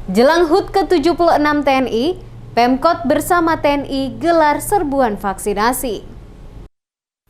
Jelang HUT ke-76 TNI, Pemkot bersama TNI gelar serbuan vaksinasi.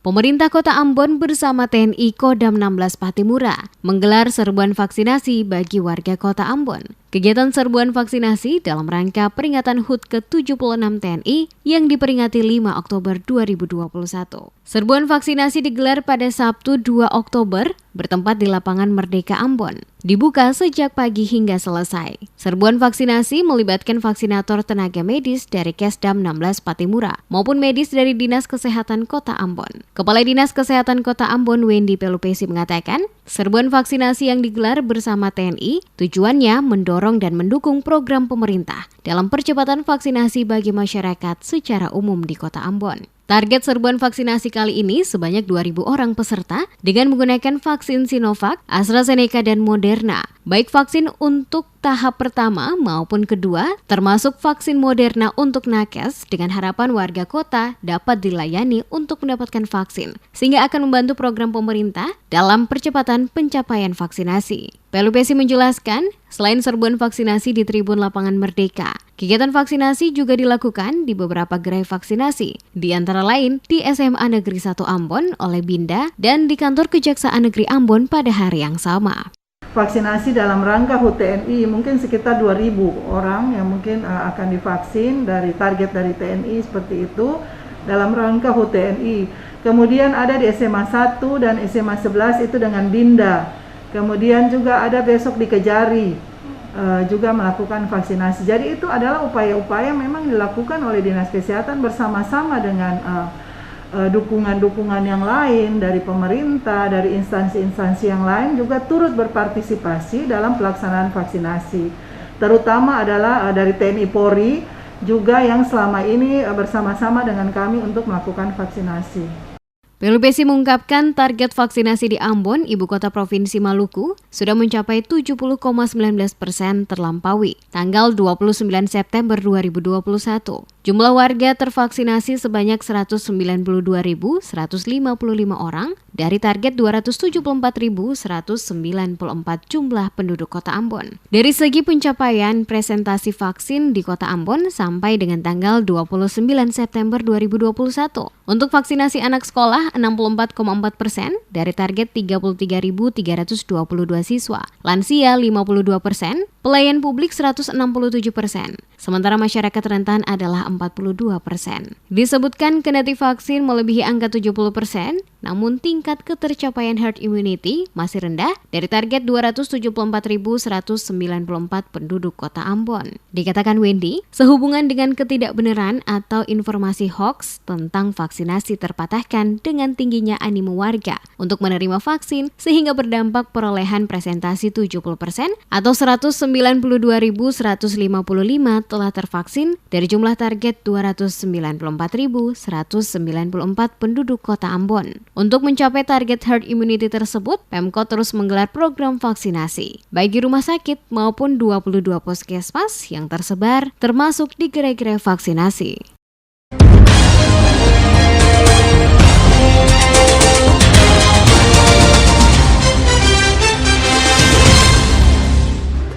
Pemerintah Kota Ambon bersama TNI Kodam 16 Patimura menggelar serbuan vaksinasi bagi warga Kota Ambon. Kegiatan serbuan vaksinasi dalam rangka peringatan HUT ke-76 TNI yang diperingati 5 Oktober 2021. Serbuan vaksinasi digelar pada Sabtu 2 Oktober bertempat di Lapangan Merdeka Ambon. Dibuka sejak pagi hingga selesai. Serbuan vaksinasi melibatkan vaksinator tenaga medis dari Kesdam 16 Patimura maupun medis dari Dinas Kesehatan Kota Ambon. Kepala Dinas Kesehatan Kota Ambon Wendy Pelupesi mengatakan, serbuan vaksinasi yang digelar bersama TNI tujuannya mendorong dan mendukung program pemerintah dalam percepatan vaksinasi bagi masyarakat secara umum di Kota Ambon. Target serbuan vaksinasi kali ini sebanyak 2.000 orang peserta dengan menggunakan vaksin Sinovac, AstraZeneca, dan Moderna. Baik vaksin untuk tahap pertama maupun kedua, termasuk vaksin Moderna untuk nakes dengan harapan warga kota dapat dilayani untuk mendapatkan vaksin, sehingga akan membantu program pemerintah dalam percepatan pencapaian vaksinasi. Pelupesi menjelaskan, selain serbuan vaksinasi di Tribun Lapangan Merdeka, kegiatan vaksinasi juga dilakukan di beberapa gerai vaksinasi, di antara lain di SMA Negeri 1 Ambon oleh Binda dan di kantor Kejaksaan Negeri Ambon pada hari yang sama. Vaksinasi dalam rangka HUT TNI mungkin sekitar 2.000 orang yang mungkin akan divaksin dari target dari TNI seperti itu dalam rangka HUT TNI. Kemudian ada di SMA 1 dan SMA 11 itu dengan Binda. Kemudian juga ada besok di Kejari juga melakukan vaksinasi. Jadi itu adalah upaya-upaya memang dilakukan oleh Dinas Kesehatan bersama-sama dengan dukungan-dukungan yang lain dari pemerintah, dari instansi-instansi yang lain juga turut berpartisipasi dalam pelaksanaan vaksinasi. Terutama adalah dari TNI Polri juga yang selama ini bersama-sama dengan kami untuk melakukan vaksinasi. Pelupesi mengungkapkan target vaksinasi di Ambon, ibu kota Provinsi Maluku, sudah mencapai 70,19% terlampaui, tanggal 29 September 2021. Jumlah warga tervaksinasi sebanyak 192.155 orang dari target 274.194 jumlah penduduk kota Ambon. Dari segi pencapaian presentasi vaksin di kota Ambon sampai dengan tanggal 29 September 2021, untuk vaksinasi anak sekolah 64,4% dari target 33.322 siswa, lansia 52%, pelayan publik 167%, sementara masyarakat rentan adalah 42%. Disebutkan kendati vaksin melebihi angka 70%, namun tingkat ketercapaian herd immunity masih rendah dari target 274.194 penduduk kota Ambon. Dikatakan Wendy, sehubungan dengan ketidakbenaran atau informasi hoax tentang vaksinasi terpatahkan dengan tingginya animo warga untuk menerima vaksin sehingga berdampak perolehan presentasi 70% atau 192.155 telah tervaksin dari jumlah target 294.194 penduduk kota Ambon. Untuk mencapai target herd immunity tersebut, Pemkot terus menggelar program vaksinasi, baik di rumah sakit maupun 22 puskesmas yang tersebar termasuk di gerai-gerai vaksinasi.